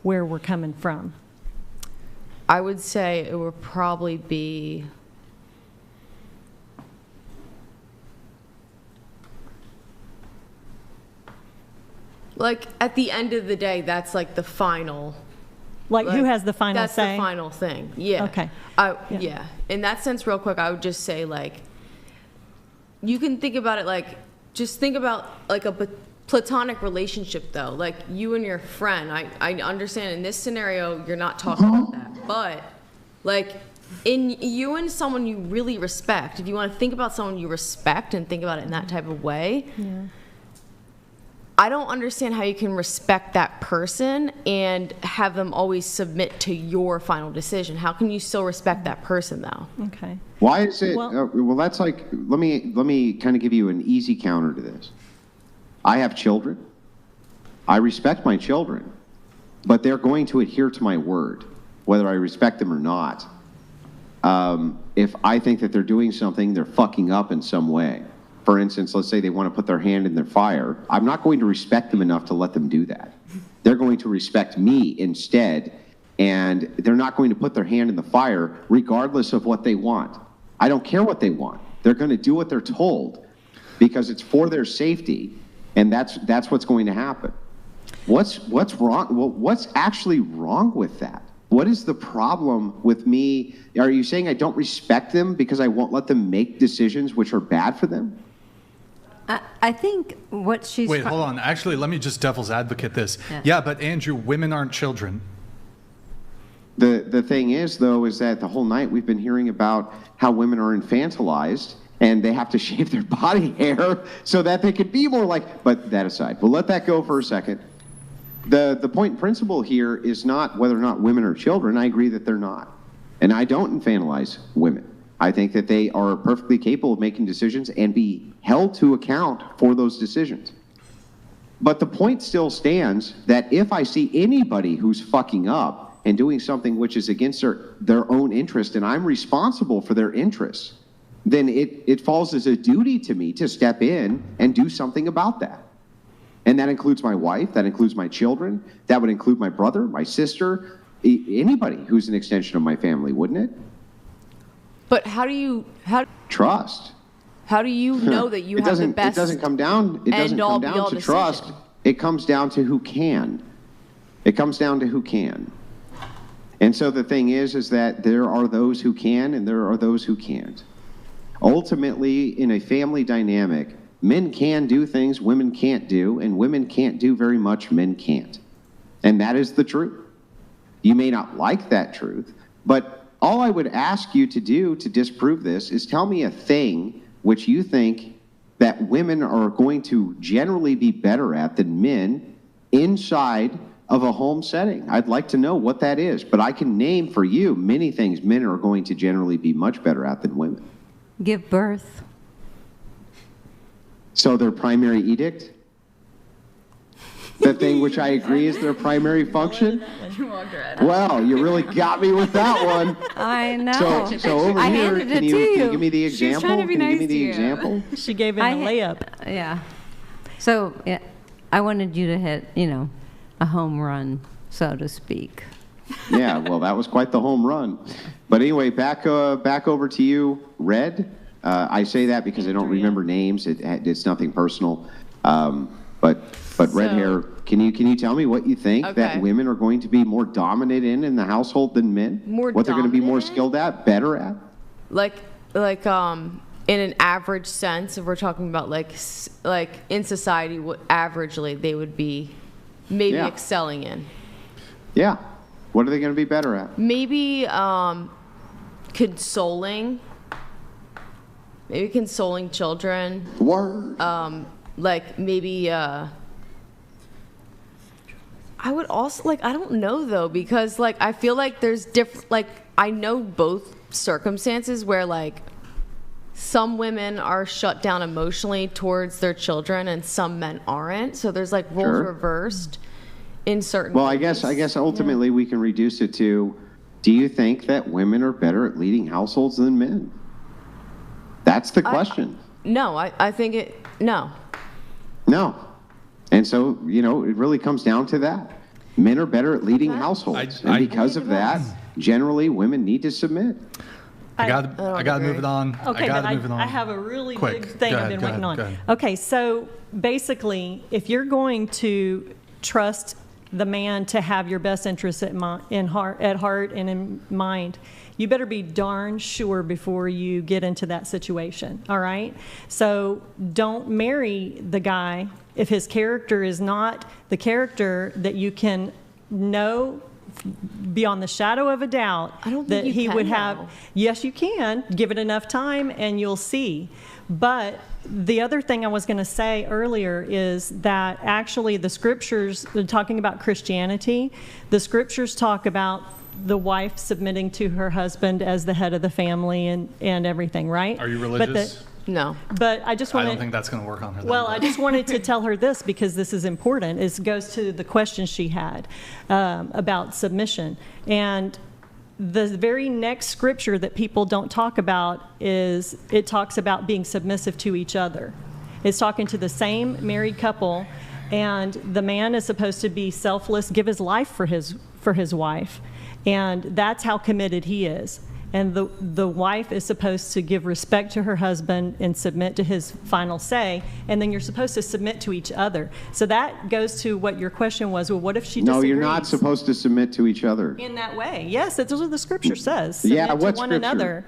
where we're coming from? I would say it would probably be like at the end of the day, that's like the final. Like who has the final that's say? That's the final thing. Yeah. Okay. Yeah. In that sense, real quick, I would just say like, you can think about it like, just think about like a platonic relationship though. Like you and your friend, I understand in this scenario, you're not talking about that. But like in you and someone you really respect, if you want to think about someone you respect and think about it in that type of way, Yeah. I don't understand how you can respect that person and have them always submit to your final decision. How can you still respect that person, though? Okay. Why is it? Well, That's like, let me kind of give you an easy counter to this. I have children. I respect my children, but they're going to adhere to my word, whether I respect them or not. If I think that they're doing something, they're fucking up in some way. For instance, let's say they want to put their hand in their fire. I'm not going to respect them enough to let them do that. They're going to respect me instead, and they're not going to put their hand in the fire regardless of what they want. I don't care what they want. They're going to do what they're told because it's for their safety, and that's what's going to happen. What's wrong? Well, what's actually wrong with that? What is the problem with me? Are you saying I don't respect them because I won't let them make decisions which are bad for them? I think what she's... Wait, hold on. Actually, let me just devil's advocate this. Yeah, but Andrew, women aren't children. The thing is, though, is that the whole night we've been hearing about how women are infantilized and they have to shave their body hair so that they could be more like... But that aside, we'll let that go for a second. The point and principle here is not whether or not women are children. I agree that they're not. And I don't infantilize women. I think that they are perfectly capable of making decisions and be held to account for those decisions. But the point still stands that if I see anybody who's fucking up and doing something which is against their own interest and I'm responsible for their interests, then it falls as a duty to me to step in and do something about that. And that includes my wife, that includes my children, that would include my brother, my sister, anybody who's an extension of my family, wouldn't it? But how do you trust? How do you know that you have the best? It doesn't come down to trust. It comes down to who can. It comes down to who can. And so the thing is that there are those who can and there are those who can't. Ultimately, in a family dynamic, men can do things women can't do, and women can't do very much men can't. And that is the truth. You may not like that truth, but all I would ask you to do to disprove this is tell me a thing which you think that women are going to generally be better at than men inside of a home setting. I'd like to know what that is, but I can name for you many things men are going to generally be much better at than women. Give birth. So their primary edict? The thing which I agree is their primary function? Well, you really got me with that one. I know. So over I here, handed can it you to you. give me the She was example? trying to be Can you give me nice the to you. example? She gave him a layup. Yeah. So yeah, I wanted you to hit, a home run, so to speak. Yeah, well, that was quite the home run. But anyway, back over to you, Red. I say that because I don't remember names. It's nothing personal. But red hair. Can you tell me what you think that women are going to be more dominant in the household than men? What they're going to be more skilled at, better at? Like in an average sense, if we're talking about like in society, what averagely they would be maybe excelling in. Yeah. What are they going to be better at? Maybe consoling. Maybe consoling children. Word. Like maybe I would also I don't know though, because I feel like there's different, I know both circumstances where some women are shut down emotionally towards their children and some men aren't. So there's roles reversed in certain ways. I guess ultimately we can reduce it to, do you think that women are better at leading households than men? That's the question. No, I think no. No. And so, it really comes down to that. Men are better at leading households. And because of that, generally, women need to submit. I got to move it on. Okay, I got but to move it on. I have a really Quick. big thing Go I've ahead, been go working ahead, go on. ahead. Okay, so basically, if you're going to trust the man to have your best interests at heart and in mind, you better be darn sure before you get into that situation, all right? So don't marry the guy if his character is not the character that you can know beyond the shadow of a doubt I don't that think you he can, would have. though. Yes, you can. Give it enough time and you'll see. But the other thing I was going to say earlier is that actually the scriptures, talking about Christianity, the scriptures talk about the wife submitting to her husband as the head of the family and everything, right? Are you But religious? No. But I just I want don't think that's going to work on her. well, I just wanted to tell her this because this is important. It goes to the question she had about submission. And the very next scripture that people don't talk about is it talks about being submissive to each other. It's talking to the same married couple, and the man is supposed to be selfless, give his life for his wife. And that's how committed he is. And the wife is supposed to give respect to her husband and submit to his final say. And then you're supposed to submit to each other. So that goes to what your question was. Well, what if she disagrees? No, you're not supposed to submit to each other. In that way. Yes, that's what the scripture says. Yeah, Submit what to one scripture? another.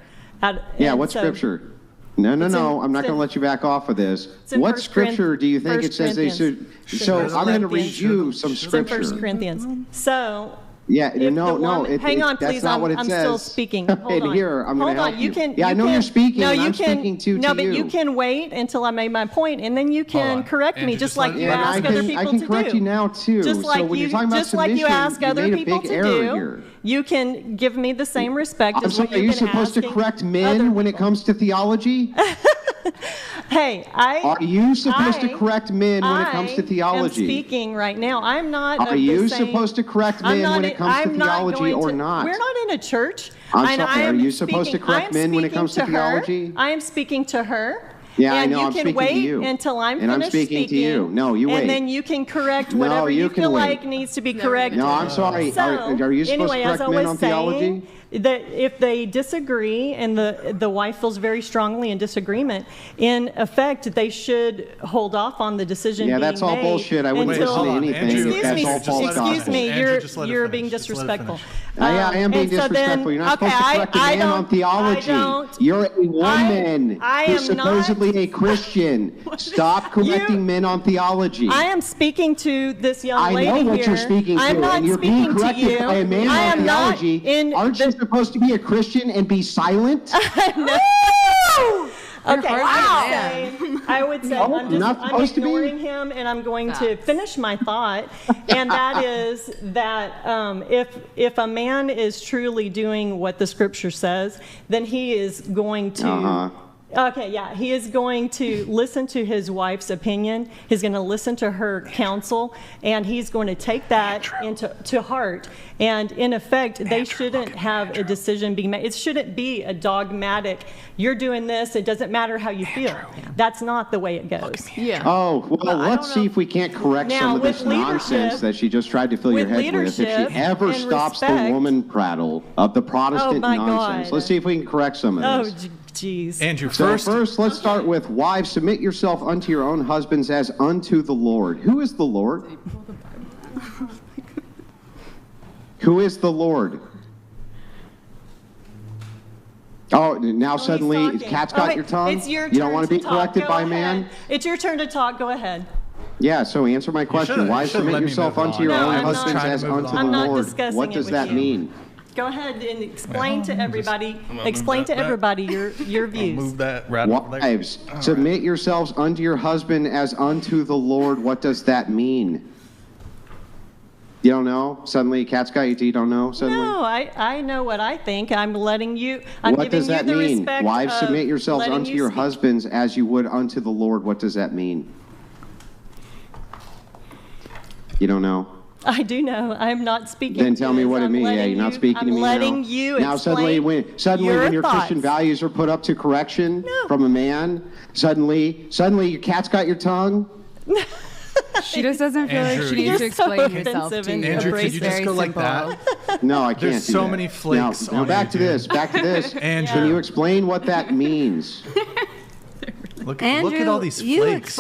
Yeah, what scripture? No, I'm It's not in- going to let you back off of this. in What 1 scripture do you think it 1 says they should? Corinthians. So First I'm going to read Corinthians. you some It's in 1 scripture. Corinthians. So Yeah, if no, the no. woman- hang on, that's please. not what it I'm says. still speaking. Hold And on. here, I'm going to Hold help on. You can. Yeah, I know you're speaking. No, and you I'm can. speaking to No, you. but you can wait until I made my point, and then you can on. correct me, Andrew, just just like let- you Yeah, ask and other people I can to correct do. you now too. Just like so when you, you're talking about just like you submission, ask you other made a people big to error do. here. You can give me the same respect I'm as what sorry, are you've you been supposed to asking correct other men when it people. comes to theology? Hey, Are you supposed to I- correct men when it comes to I am theology? speaking right now. I'm not. Are of you the same, supposed to correct I'm men not when in- it comes to I'm not theology going or to- not? We're not in a church. I'm And sorry, I am are you supposed to speaking- correct I am men when it speaking comes to her. theology? I am speaking to her. Yeah, I and know, you I'm can speaking to wait you. until I'm And I'm finished speaking to you. No, you wait. And then you can correct No, whatever you you can feel wait. like needs to be corrected. No, I'm sorry. So, Are you supposed anyway, to as correct I men was on saying, theology? that if they disagree and the wife feels very strongly in disagreement, in effect, they should hold off on the decision Yeah, being that's all made bullshit. I wouldn't Wait, listen hold to on, anything. Andrew, Excuse That's me, all false excuse gospel. me, Andrew, just let it you're finish, being just let it disrespectful. Yeah, I am being And so then- disrespectful. You're not okay, supposed to correct a man on theology. I don't. You're a woman I who's am not- supposedly a Christian. Stop correcting men on theology. I am speaking to this young I lady know what here. you're speaking to, I'm not and you're speaking being corrected to you. by a man I on am not theology. in Aren't you the- supposed to be a Christian and be silent? Okay, Wow. I would say No, I'm you're not I'm supposed to be. ignoring him, and I'm going to finish my thought, and that is that if a man is truly doing what the scripture says, then he is going to. Uh-huh. Okay, yeah, he is going to listen to his wife's opinion. He's going to listen to her counsel, and he's going to take that to heart. And in effect, they shouldn't have a decision being made. It shouldn't be a dogmatic, you're doing this, it doesn't matter how you feel. That's not the way it goes. Yeah. Oh, well, I let's don't see know. if we can't correct Now, some of with this nonsense leadership- that she just tried to fill your with head with. If leadership she ever and stops the respect- woman prattle of the Protestant my nonsense, God. let's see if we can correct some of Oh, this. jeez. Andrew, So first, let's start with wives, submit yourself unto your own husbands as unto the Lord. Who is the Lord? Who is the Lord? Oh, now suddenly, talking. cat's got wait, your tongue? It's your You don't turn want to be talk. corrected Go by a ahead. man? It's your turn to talk. Go ahead. Yeah, so answer my question. should've- Wives, you should've submit let me yourself move it unto on. your No, own I'm husbands not. as unto I'm the not Lord. discussing What it does with that you. mean? Go ahead and explain to everybody. gonna Explain move to that everybody your views. move that right over there. Wives, submit yourselves unto your husband as unto the Lord. What does that mean? You don't know? Suddenly, cat's got you. You don't know? Suddenly? No, I know what I think. I'm letting you. I'm What giving does that you the mean? respect Wives, of submit yourselves letting unto you your speak. husbands as you would unto the Lord. What does that mean? You don't know? I do know. I'm not speaking. Then to tell me this. what it I'm means. Yeah, letting you're not you- speaking to me now. I'm letting you Now suddenly, explain when your thoughts. Christian values are put up to correction No. from a man, suddenly your cat's got your tongue. She just doesn't feel like she needs to explain herself offensive to and you. Andrew, could It's you just very go like simple. that? No, I can't There's do so that. many flakes Now on back you, to dude. this. Back to this. Andrew. Can you explain what that means? Look Andrew, at all these you flakes.